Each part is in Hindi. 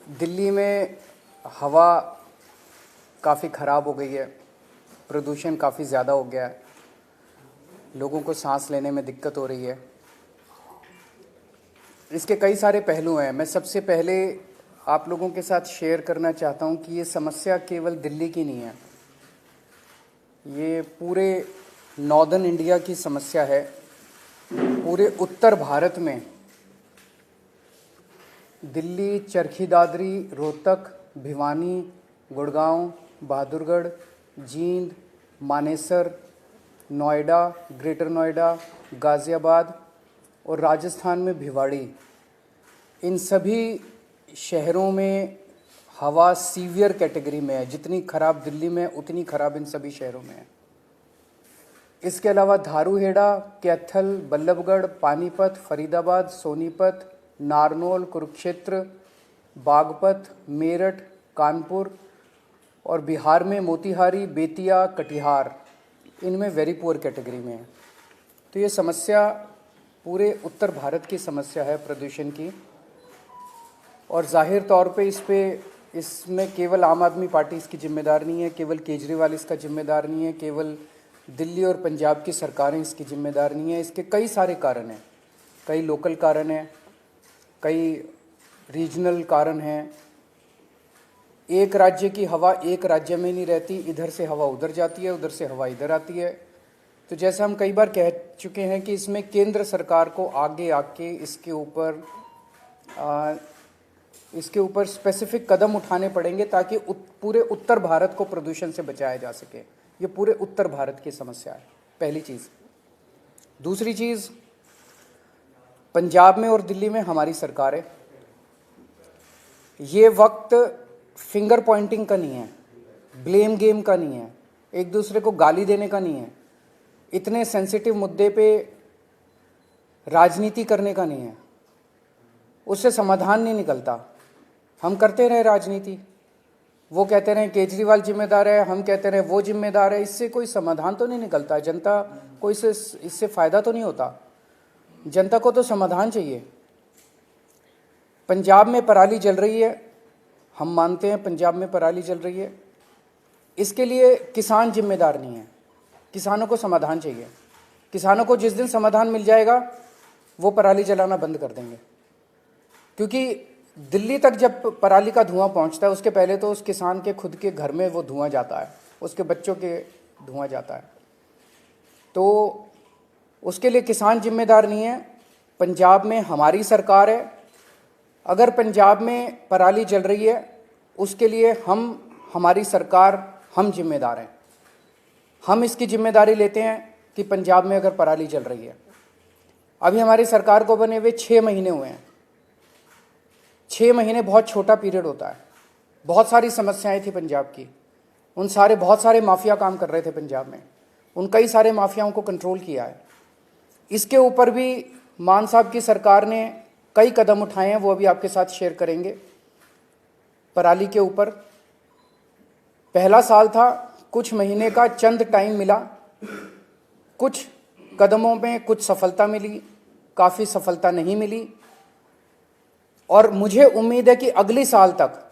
दिल्ली में हवा काफ़ी ख़राब हो गई है, प्रदूषण काफ़ी ज़्यादा हो गया है, लोगों को सांस लेने में दिक्कत हो रही है। इसके कई सारे पहलू हैं। मैं सबसे पहले आप लोगों के साथ शेयर करना चाहता हूं कि ये समस्या केवल दिल्ली की नहीं है, ये पूरे नॉर्दर्न इंडिया की समस्या है। पूरे उत्तर भारत में दिल्ली, चरखी दादरी, रोहतक, भिवानी, गुड़गांव, बहादुरगढ़, जींद, मानेसर, नोएडा, ग्रेटर नोएडा, गाज़ियाबाद और राजस्थान में भिवाड़ी, इन सभी शहरों में हवा सीवियर कैटेगरी में है। जितनी खराब दिल्ली में उतनी खराब इन सभी शहरों में है। इसके अलावा धारूहेड़ा, कैथल, बल्लभगढ़, पानीपत, फरीदाबाद, सोनीपत, नारनौल, कुरुक्षेत्र, बागपत, मेरठ, कानपुर और बिहार में मोतिहारी, बेतिया, कटिहार, इनमें वेरी पुअर कैटेगरी में है। तो ये समस्या पूरे उत्तर भारत की समस्या है प्रदूषण की, और जाहिर तौर पे इसमें केवल आम आदमी पार्टी इसकी जिम्मेदार नहीं है, केवल केजरीवाल इसका जिम्मेदार नहीं है, केवल दिल्ली और पंजाब की सरकारें इसकी जिम्मेदार नहीं है। इसके कई सारे कारण हैं, कई लोकल कारण हैं, कई रीजनल कारण हैं। एक राज्य की हवा एक राज्य में नहीं रहती, इधर से हवा उधर जाती है, उधर से हवा इधर आती है। तो जैसा हम कई बार कह चुके हैं कि इसमें केंद्र सरकार को आगे आके इसके ऊपर स्पेसिफिक कदम उठाने पड़ेंगे ताकि पूरे उत्तर भारत को प्रदूषण से बचाया जा सके। ये पूरे उत्तर भारत की समस्या है, पहली चीज़। दूसरी चीज़, पंजाब में और दिल्ली में हमारी सरकार है। ये वक्त फिंगर पॉइंटिंग का नहीं है, ब्लेम गेम का नहीं है, एक दूसरे को गाली देने का नहीं है, इतने सेंसिटिव मुद्दे पे राजनीति करने का नहीं है। उससे समाधान नहीं निकलता। हम करते रहे राजनीति, वो कहते रहे केजरीवाल जिम्मेदार है, हम कहते रहे वो जिम्मेदार है, इससे कोई समाधान तो नहीं निकलता। जनता को इससे फ़ायदा तो नहीं होता। जनता को तो समाधान चाहिए। पंजाब में पराली जल रही है, हम मानते हैं पंजाब में पराली जल रही है, इसके लिए किसान जिम्मेदार नहीं है, किसानों को समाधान चाहिए। किसानों को जिस दिन समाधान मिल जाएगा वो पराली जलाना बंद कर देंगे, क्योंकि दिल्ली तक जब पराली का धुआं पहुंचता है उसके पहले तो उस किसान के खुद के घर में वो धुआं जाता है, उसके बच्चों के धुआं जाता है। तो उसके लिए किसान जिम्मेदार नहीं है। पंजाब में हमारी सरकार है। अगर पंजाब में पराली जल रही है उसके लिए हमारी सरकार, हम जिम्मेदार हैं। हम इसकी जिम्मेदारी लेते हैं कि पंजाब में अगर पराली जल रही है, अभी हमारी सरकार को बने हुए 6 महीने हुए हैं। 6 महीने बहुत छोटा पीरियड होता है। बहुत सारी समस्याएं थी पंजाब की, बहुत सारे माफिया काम कर रहे थे पंजाब में, उन कई सारे माफियाओं को कंट्रोल किया है। इसके ऊपर भी मान साहब की सरकार ने कई कदम उठाए हैं, वो अभी आपके साथ शेयर करेंगे। पराली के ऊपर पहला साल था, कुछ महीने का चंद टाइम मिला, कुछ कदमों में कुछ सफलता मिली, काफ़ी सफलता नहीं मिली। और मुझे उम्मीद है कि अगले साल तक,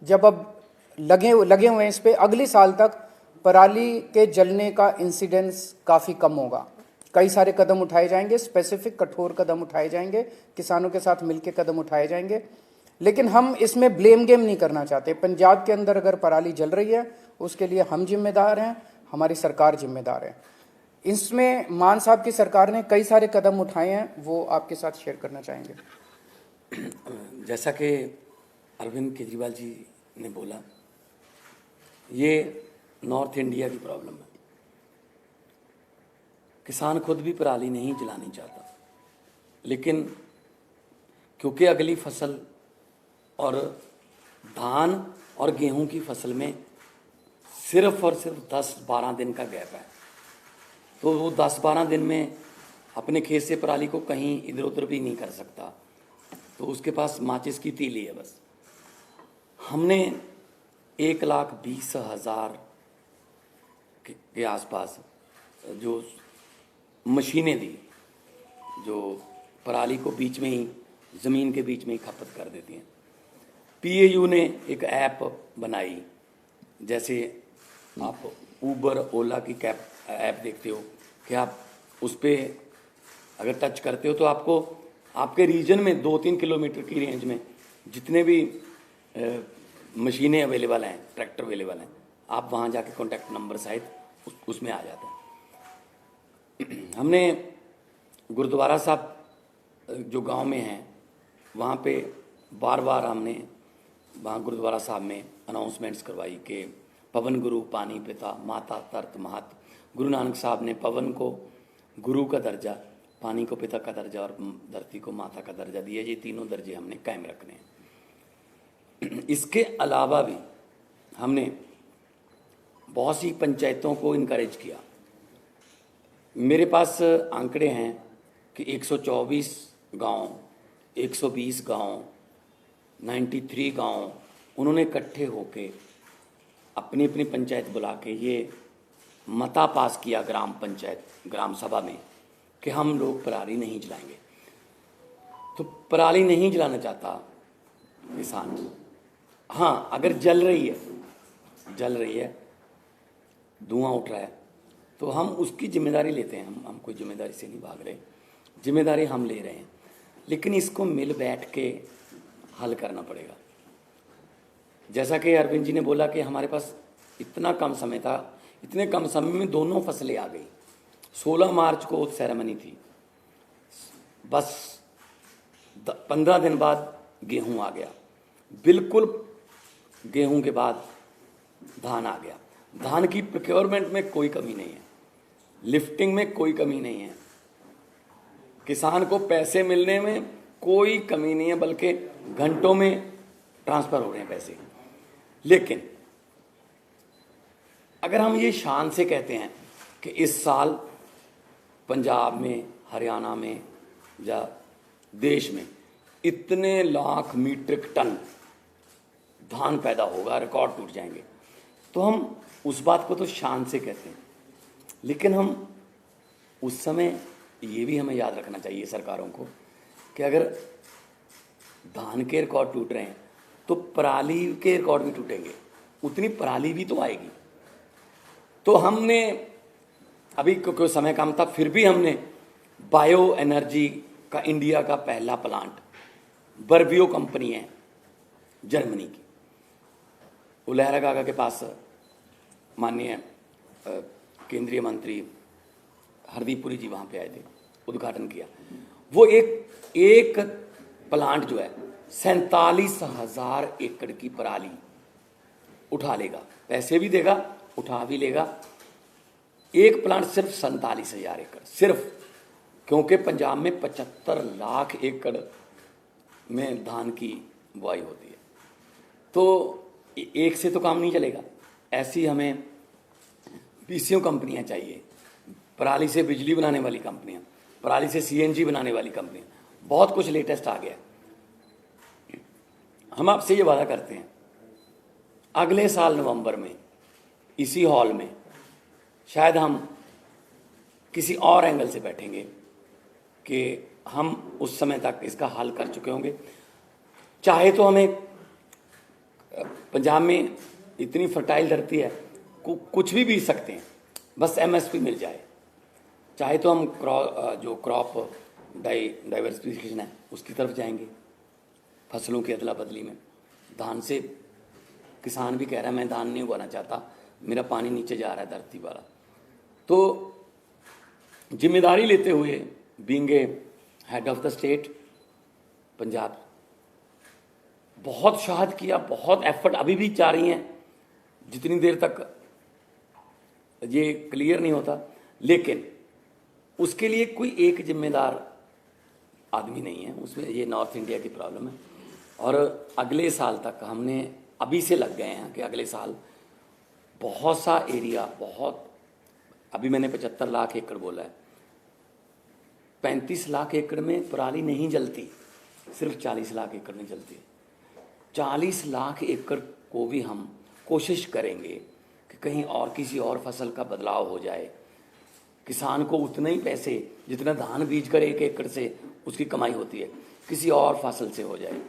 जब अब लगे हुए हैं इस पे, अगले साल तक पराली के जलने का इंसिडेंस काफ़ी कम होगा। कई सारे कदम उठाए जाएंगे, स्पेसिफिक कठोर कदम उठाए जाएंगे, किसानों के साथ मिलकर कदम उठाए जाएंगे। लेकिन हम इसमें ब्लेम गेम नहीं करना चाहते। पंजाब के अंदर अगर पराली जल रही है उसके लिए हम जिम्मेदार हैं, हमारी सरकार जिम्मेदार है। इसमें मान साहब की सरकार ने कई सारे कदम उठाए हैं, वो आपके साथ शेयर करना चाहेंगे। जैसा कि अरविंद केजरीवाल जी ने बोला, ये नॉर्थ इंडिया की प्रॉब्लम है। किसान खुद भी पराली नहीं जलानी चाहता, लेकिन क्योंकि अगली फसल और धान और गेहूं की फसल में सिर्फ और सिर्फ 10-12 दिन का गैप है, तो वो 10-12 दिन में अपने खेत से पराली को कहीं इधर उधर भी नहीं कर सकता, तो उसके पास माचिस की तीली है बस। हमने 1,20,000 के आसपास जो मशीनें दी, जो पराली को बीच में ही, ज़मीन के बीच में ही खपत कर देती हैं। पीएयू ने एक ऐप बनाई, जैसे आप ऊबर ओला की कैब ऐप देखते हो कि आप उस पर अगर टच करते हो तो आपको आपके रीजन में 2-3 किलोमीटर की रेंज में जितने भी मशीनें अवेलेबल हैं, ट्रैक्टर अवेलेबल हैं, आप वहाँ जाके कॉन्टैक्ट नंबर सहित उसमें आ जाता है। हमने गुरुद्वारा साहब जो गांव में हैं वहाँ पे बार बार हमने वहाँ गुरुद्वारा साहब में अनाउंसमेंट्स करवाई कि पवन गुरु पानी पिता माता तरत महत। गुरु नानक साहब ने पवन को गुरु का दर्जा, पानी को पिता का दर्जा और धरती को माता का दर्जा दिया। ये तीनों दर्जे हमने कायम रखने हैं। इसके अलावा भी हमने बहुत सी पंचायतों को इनकरेज किया। मेरे पास आंकड़े हैं कि 124 गांव, 120 गांव, 93 गांव उन्होंने इकट्ठे होके अपनी अपनी पंचायत बुला के ये मता पास किया ग्राम पंचायत ग्राम सभा में कि हम लोग पराली नहीं जलाएंगे। तो पराली नहीं जलाना चाहता किसान, हाँ अगर जल रही है, धुआं उठ रहा है, तो हम उसकी जिम्मेदारी लेते हैं। हम कोई जिम्मेदारी से नहीं भाग रहे, जिम्मेदारी हम ले रहे हैं, लेकिन इसको मिल बैठ के हल करना पड़ेगा। जैसा कि अरविंद जी ने बोला कि हमारे पास इतना कम समय था, इतने कम समय में दोनों फसलें आ गई। 16 मार्च को सेरेमनी थी, बस 15 दिन बाद गेहूं आ गया, बिल्कुल गेहूं के बाद धान आ गया। धान की प्रोक्योरमेंट में कोई कमी नहीं है, लिफ्टिंग में कोई कमी नहीं है, किसान को पैसे मिलने में कोई कमी नहीं है, बल्कि घंटों में ट्रांसफर हो रहे हैं पैसे। लेकिन अगर हम ये शान से कहते हैं कि इस साल पंजाब में, हरियाणा में या देश में इतने लाख मीट्रिक टन धान पैदा होगा, रिकॉर्ड टूट जाएंगे, तो हम उस बात को तो शान से कहते हैं। लेकिन हम उस समय ये भी हमें याद रखना चाहिए सरकारों को कि अगर धान के रिकॉर्ड टूट रहे हैं तो पराली के रिकॉर्ड भी टूटेंगे, उतनी पराली भी तो आएगी। तो हमने अभी क्योंकि समय कम था, फिर भी हमने बायो एनर्जी का इंडिया का पहला प्लांट, बर्बियो कंपनी है जर्मनी की, वो लहरा गागा के पास माननीय केंद्रीय मंत्री हरदीप पुरी जी वहाँ पे आए थे, उद्घाटन किया। वो एक प्लांट जो है 47,000 एकड़ की पराली उठा लेगा, पैसे भी देगा, उठा भी लेगा। एक प्लांट सिर्फ 47,000 एकड़, सिर्फ क्योंकि पंजाब में 75 लाख एकड़ में धान की बुआई होती है। तो एक से तो काम नहीं चलेगा, ऐसी हमें पीसीओ कंपनियां चाहिए, पराली से बिजली बनाने वाली कंपनियां, पराली से सीएनजी बनाने वाली कंपनियां, बहुत कुछ लेटेस्ट आ गया। हम आपसे ये वादा करते हैं अगले साल नवंबर में इसी हॉल में शायद हम किसी और एंगल से बैठेंगे कि हम उस समय तक इसका हल कर चुके होंगे। चाहे तो हमें पंजाब में इतनी फर्टाइल धरती है, कुछ भी बीज सकते हैं, बस एमएसपी मिल जाए। चाहे तो हम जो क्रॉप डाइवर्सिफिकेशन है उसकी तरफ जाएंगे, फसलों की अदला बदली में। धान से किसान भी कह रहा है मैं धान नहीं उगाना चाहता, मेरा पानी नीचे जा रहा है धरती वाला। तो जिम्मेदारी लेते हुए being a head of the state Punjab, बहुत शहाद किया, बहुत एफर्ट अभी भी जा रही हैं, जितनी देर तक ये क्लियर नहीं होता। लेकिन उसके लिए कोई एक जिम्मेदार आदमी नहीं है, उसमें ये नॉर्थ इंडिया की प्रॉब्लम है। और अगले साल तक हमने अभी से लग गए हैं कि अगले साल बहुत सा एरिया, बहुत, अभी मैंने 75 लाख एकड़ बोला है, 35 लाख एकड़ में पराली नहीं जलती, सिर्फ 40 लाख एकड़ में जलती है। 40 लाख एकड़ को भी हम कोशिश करेंगे कि कहीं और किसी और फसल का बदलाव हो जाए, किसान को उतने ही पैसे जितना धान बीज कर 1 एकड़ से उसकी कमाई होती है किसी और फसल से हो जाए,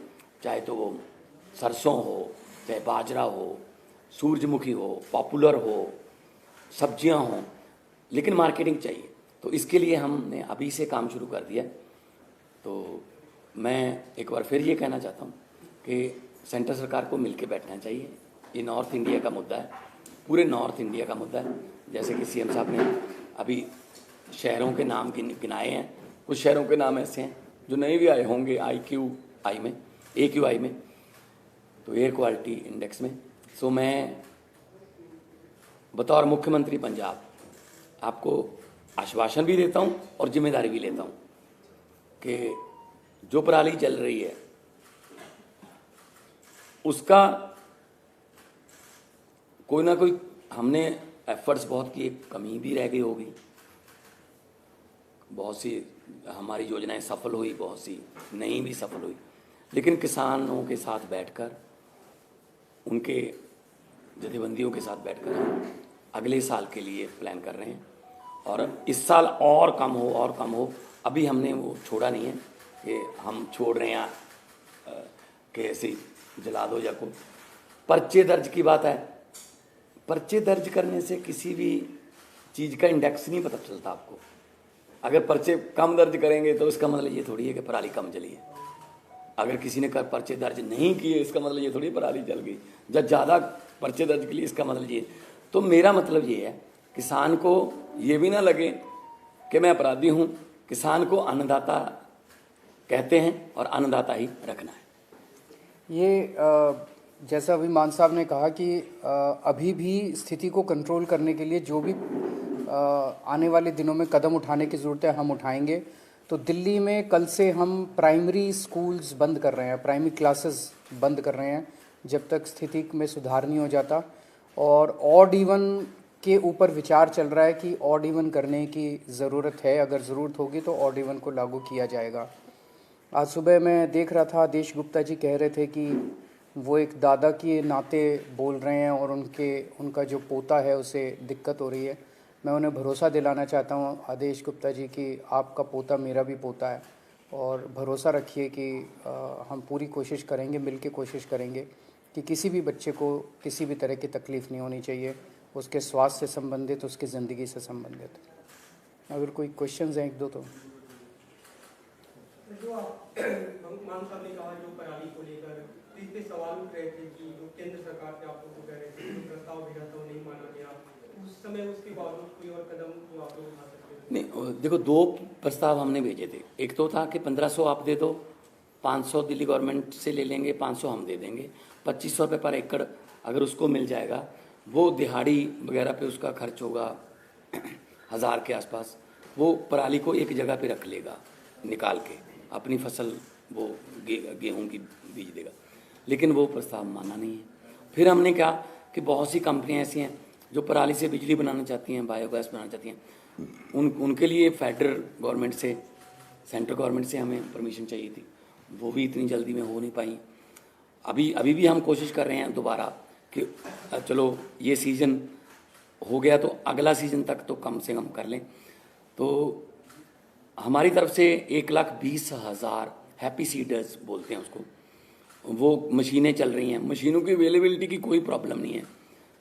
चाहे तो वो सरसों हो, चाहे बाजरा हो, सूरजमुखी हो, पॉपुलर हो, सब्जियां हों, लेकिन मार्केटिंग चाहिए। तो इसके लिए हमने अभी से काम शुरू कर दिया। तो मैं एक बार फिर ये कहना चाहता हूँ कि सेंटर सरकार को मिलकर बैठना चाहिए। ये नॉर्थ इंडिया का मुद्दा है, पूरे नॉर्थ इंडिया का मुद्दा है। जैसे कि सीएम साहब ने अभी शहरों के नाम गिनाए हैं, कुछ शहरों के नाम ऐसे हैं जो नए भी आए होंगे AQI में, तो एयर क्वालिटी इंडेक्स में। सो मैं बतौर मुख्यमंत्री पंजाब आपको आश्वासन भी देता हूँ और जिम्मेदारी भी लेता हूँ कि जो पराली जल रही है उसका कोई ना कोई हमने एफर्ट्स बहुत किए, कमी भी रह गई होगी, बहुत सी हमारी योजनाएं सफल हुई, बहुत सी नहीं भी सफल हुई, लेकिन किसानों के साथ बैठकर, उनके जथेबंदियों के साथ बैठकर हम अगले साल के लिए प्लान कर रहे हैं। और इस साल और कम हो, अभी हमने वो छोड़ा नहीं है कि हम छोड़ रहे हैं कि ऐसे जला दो या को। पर्चे दर्ज की बात है, पर्चे दर्ज करने से किसी भी चीज़ का इंडेक्स नहीं पता चलता आपको। अगर पर्चे कम दर्ज करेंगे तो इसका मतलब ये थोड़ी है कि पराली कम जली है। अगर किसी ने पर्चे दर्ज नहीं किए इसका मतलब ये थोड़ी पराली जल गई। जब ज़्यादा पर्चे दर्ज के लिए इसका मतलब ये। तो मेरा मतलब ये है, किसान को ये भी ना लगे कि मैं अपराधी हूँ। किसान को अन्नदाता कहते हैं और अन्नदाता ही रखना है। ये जैसा अभी मान साहब ने कहा कि अभी भी स्थिति को कंट्रोल करने के लिए जो भी आने वाले दिनों में कदम उठाने की ज़रूरत है हम उठाएंगे। तो दिल्ली में कल से हम प्राइमरी स्कूल्स बंद कर रहे हैं, प्राइमरी क्लासेस बंद कर रहे हैं जब तक स्थिति में सुधार नहीं हो जाता। और ऑड इवन के ऊपर विचार चल रहा है कि ऑड इवन करने की ज़रूरत है, अगर ज़रूरत होगी तो ऑड इवन को लागू किया जाएगा। आज सुबह मैं देख रहा था, आदेश गुप्ता जी कह रहे थे कि वो एक दादा के नाते बोल रहे हैं और उनका जो पोता है उसे दिक्कत हो रही है। मैं उन्हें भरोसा दिलाना चाहता हूँ आदेश गुप्ता जी कि आपका पोता मेरा भी पोता है, और भरोसा रखिए कि हम पूरी कोशिश करेंगे, मिलके कोशिश करेंगे कि किसी भी बच्चे को किसी भी तरह की तकलीफ़ नहीं होनी चाहिए, उसके स्वास्थ्य से संबंधित, उसकी ज़िंदगी से संबंधित। अगर कोई क्वेश्चंस हैं एक दो तो। जो मान साहब ने कहा जो पराली को लेकर इस पे सवाल उठ रहे थे कि जो केंद्र सरकार से आप लोगों को कह रहे थे जो प्रस्ताव भेजा था वो नहीं माना गया, उस समय उसके बावजूद कोई और कदम जो आप लोग उठा सकते थे? नहीं, देखो, दो प्रस्ताव हमने भेजे थे। एक तो था कि 1500 आप दे दो, 500 दिल्ली गवर्नमेंट से ले लेंगे, 500 हम दे देंगे, 2500 रुपये पर एकड़ अगर उसको मिल जाएगा, वो दिहाड़ी वगैरह पे उसका खर्च होगा 1000 के आसपास, वो पराली को एक जगह पे रख लेगा, निकाल के अपनी फसल वो गेहूं की बीज देगा। लेकिन वो प्रस्ताव माना नहीं है। फिर हमने कहा कि बहुत सी कंपनियां ऐसी हैं जो पराली से बिजली बनाना चाहती हैं, बायोगैस बनाना चाहती हैं, उनके लिए फेडरल गवर्नमेंट से, सेंट्रल गवर्नमेंट से हमें परमिशन चाहिए थी, वो भी इतनी जल्दी में हो नहीं पाई। अभी भी हम कोशिश कर रहे हैं दोबारा कि चलो ये सीज़न हो गया तो अगला सीज़न तक तो कम से कम कर लें। तो हमारी तरफ से 1,20,000 हैप्पी सीडर्स बोलते हैं उसको, वो मशीनें चल रही हैं। मशीनों की अवेलेबिलिटी की कोई प्रॉब्लम नहीं है।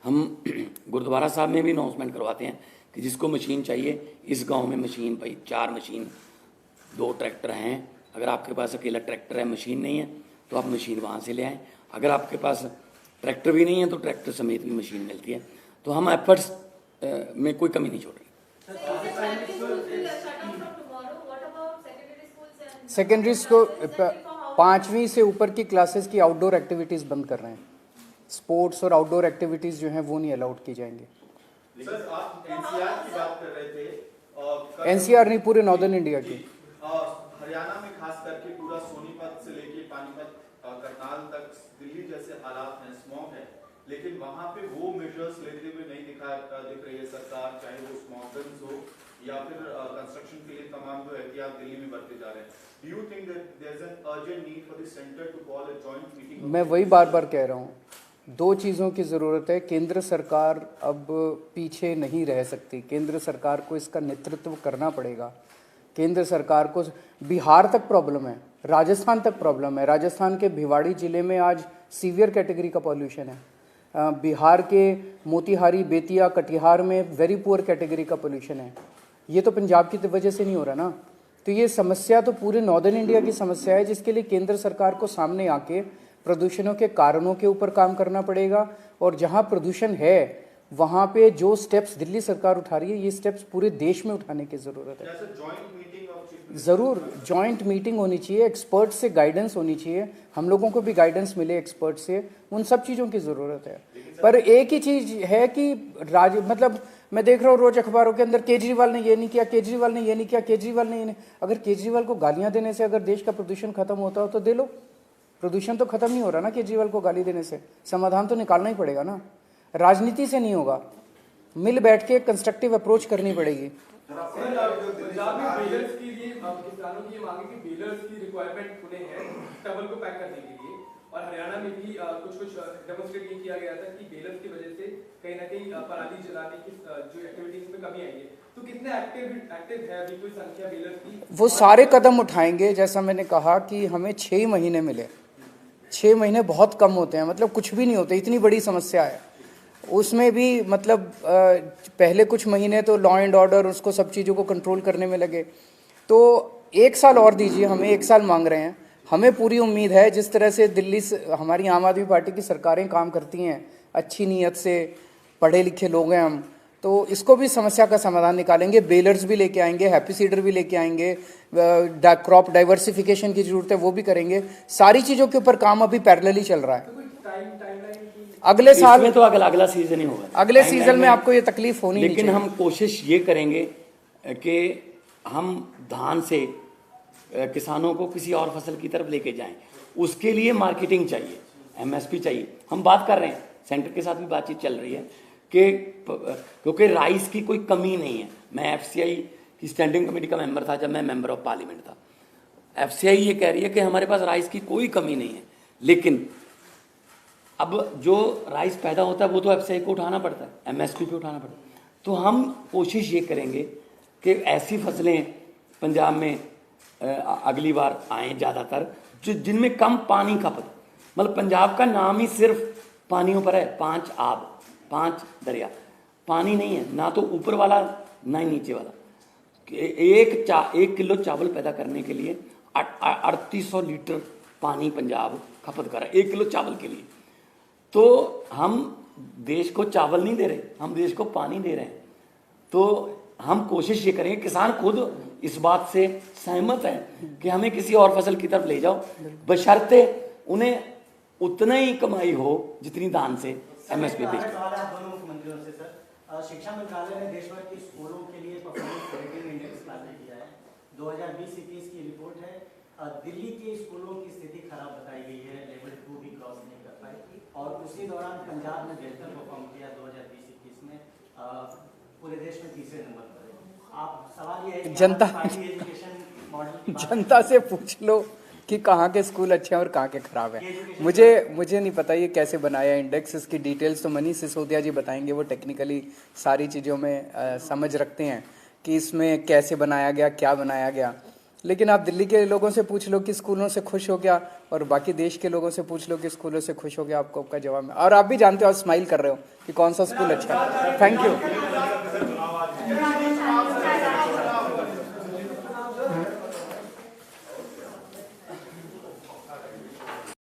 हम गुरुद्वारा साहब में भी अनाउंसमेंट करवाते हैं कि जिसको मशीन चाहिए, इस गांव में मशीन, भाई 4 मशीन, 2 ट्रैक्टर हैं, अगर आपके पास अकेला ट्रैक्टर है, मशीन नहीं है, तो आप मशीन वहाँ से ले आएँ। अगर आपके पास ट्रैक्टर भी नहीं है तो ट्रैक्टर समेत भी मशीन मिलती है। तो हम एफर्ट्स में कोई कमी नहीं छोड़ रही। सेकेंडरी स्कूल 5वीं से ऊपर की क्लासेस की आउटडोर एक्टिविटीज़ बंद कर रहे हैं। स्पोर्ट्स और आउटडोर एक्टिविटीज़ जो हैं वो नहीं अलाउड की जाएंगी। सर, आप एनसीआर की बात कर रहे थे। एनसीआर नहीं, पूरे नॉर्दर्न इंडिया की। हरियाणा में खास करके पूरा सोनीपत से लेके पानीपत, करनाल तक दिल्ली जैसे हालात हैं, स्मॉग है, लेकिन वहां पे वो मेजर्स लेते हुए नहीं दिख रही है सरकार, चाहे वो स्मॉग गन्स हो या फिर कंस्ट्रक्शन के लिए तमाम जो एहतियात दिल्ली में बरते जा रहे हैं। Do you think that there is an urgent need for the centre to call a joint meeting? मैं वही बार बार कह रहा हूँ, 2 चीज़ों की ज़रूरत है। केंद्र सरकार अब पीछे नहीं रह सकती, केंद्र सरकार को इसका नेतृत्व करना पड़ेगा। केंद्र सरकार को बिहार तक प्रॉब्लम है, राजस्थान तक प्रॉब्लम है। राजस्थान के भिवाड़ी ज़िले में आज सीवियर कैटेगरी का पॉल्यूशन है। बिहार के मोतिहारी, बेतिया, कटिहार में वेरी पुअर कैटेगरी का पोल्यूशन है। ये तो पंजाब की वजह से नहीं हो रहा ना। तो ये समस्या तो पूरे नॉर्दर्न इंडिया की समस्या है, जिसके लिए केंद्र सरकार को सामने आके प्रदूषणों के कारणों के ऊपर काम करना पड़ेगा। और जहाँ प्रदूषण है वहाँ पे जो स्टेप्स दिल्ली सरकार उठा रही है, ये स्टेप्स पूरे देश में उठाने की ज़रूरत है। ज़रूर जॉइंट मीटिंग होनी चाहिए, एक्सपर्ट से गाइडेंस होनी चाहिए, हम लोगों को भी गाइडेंस मिले एक्सपर्ट से, उन सब चीज़ों की ज़रूरत है। पर एक ही चीज़ है कि मतलब मैं देख रहा हूँ रोज अखबारों के अंदर केजरीवाल ने ये नहीं किया, केजरीवाल ने ये नहीं किया, केजरीवाल ने ये नहीं। अगर केजरीवाल को गालियाँ देने से अगर देश का प्रदूषण खत्म होता हो तो दे लो। प्रदूषण तो खत्म नहीं हो रहा ना केजरीवाल को गाली देने से, समाधान तो निकालना ही पड़ेगा ना। राजनीति से नहीं होगा, मिल बैठ के कंस्ट्रक्टिव अप्रोच करनी पड़ेगी। पंजाब में बेलर्स के लिए किसानों की मांग है कि बेलर्स की रिक्वायरमेंट खुले हैं स्टबल को पैक करने के लिए, और हरियाणा में भी कुछ डेमोन्स्ट्रेट ये किया गया था कि बेलर्स की वजह से कहीं ना कहीं पराली जलाने की जो एक्टिविटीज में कमी आई है। तो कितने एक्टिव है अभी कोई संख्या बेलर्स की? वो सारे कदम उठाएंगे। जैसा मैंने कहा कि हमें 6 महीने मिले, 6 महीने बहुत कम होते हैं, मतलब कुछ भी नहीं होते, इतनी बड़ी समस्या है। उसमें भी मतलब पहले कुछ महीने तो लॉ एंड ऑर्डर उसको सब चीज़ों को कंट्रोल करने में लगे। तो 1 साल और दीजिए, हमें 1 साल मांग रहे हैं। हमें पूरी उम्मीद है जिस तरह से दिल्ली से हमारी आम आदमी पार्टी की सरकारें काम करती हैं, अच्छी नीयत से, पढ़े लिखे लोग हैं हम, तो इसको भी समस्या का समाधान निकालेंगे। बेलर्स भी लेके आएंगे, हैप्पी सीडर भी लेके आएंगे, क्रॉप डाइवर्सिफिकेशन की जरूरत है वो भी करेंगे। सारी चीज़ों के ऊपर काम अभी पैरेलली चल रहा है। अगले साल में तो अगला सीजन ही होगा, अगले सीजन में आपको ये तकलीफ होनी नहीं लेकिन चाहिए। हम कोशिश ये करेंगे कि हम धान से किसानों को किसी और फसल की तरफ लेके जाएं। उसके लिए मार्केटिंग चाहिए, एमएसपी चाहिए। हम बात कर रहे हैं, सेंटर के साथ भी बातचीत चल रही है कि क्योंकि राइस की कोई कमी नहीं है। मैं एफसीआई की स्टैंडिंग कमेटी का मेंबर था जब मैं मेंबर ऑफ पार्लियामेंट था। एफसीआई ये कह रही है कि हमारे पास राइस की कोई कमी नहीं है, लेकिन अब जो राइस पैदा होता है वो तो एफसीआई को उठाना पड़ता है, एमएसपी पे उठाना पड़ता है। तो हम कोशिश ये करेंगे कि ऐसी फसलें पंजाब में अगली बार आएँ ज़्यादातर जिनमें कम पानी खपत। मतलब पंजाब का नाम ही सिर्फ पानियों पर है, 5 आब, 5 दरिया, पानी नहीं है, ना तो ऊपर वाला ना ही नीचे वाला। 1 किलो चावल पैदा करने के लिए 3800 लीटर पानी पंजाब खपत कर रहा है 1 किलो चावल के लिए। तो हम देश को चावल नहीं दे रहे, हम देश को पानी दे रहे हैं। तो हम कोशिश ये करेंगे, किसान खुद इस बात से सहमत है कि हमें किसी और फसल की तरफ ले जाओ, बशर्ते उन्हें उतना ही कमाई हो जितनी धान से एमएसपी बेच। शिक्षा मंत्रालय ने देश भर के स्कूलों के लिए परफॉर्मेंस रेटिंग इंडेक्स लागू किया है। 2020-21 की रिपोर्ट है। दिल्ली के स्कूलों की स्थिति खराब बताई गई है, लेवल 2 भी क्रॉस नहीं कर पाई, और उसी दौरान पंजाब ने बेहतर परफॉर्म किया 2020-21 में, पूरे देश में 3रे नंबर पर है। आप सवाल ये है कि एजुकेशन मॉडल जनता से पूछ लो कि कहाँ के स्कूल अच्छे हैं और कहाँ के खराब हैं। मुझे नहीं पता ये कैसे बनाया इंडेक्स, इसकी डिटेल्स तो मनीष सिसोदिया जी बताएंगे। वो टेक्निकली सारी चीज़ों में समझ रखते हैं कि इसमें कैसे बनाया गया, क्या बनाया गया। लेकिन आप दिल्ली के लोगों से पूछ लो कि स्कूलों से खुश हो गया, और बाकी देश के लोगों से पूछ लो कि स्कूलों से खुश हो गया, आपको आपका जवाब है। और आप भी जानते हो, आप स्माइल कर रहे हो कि कौन सा स्कूल अच्छा है। Thank you.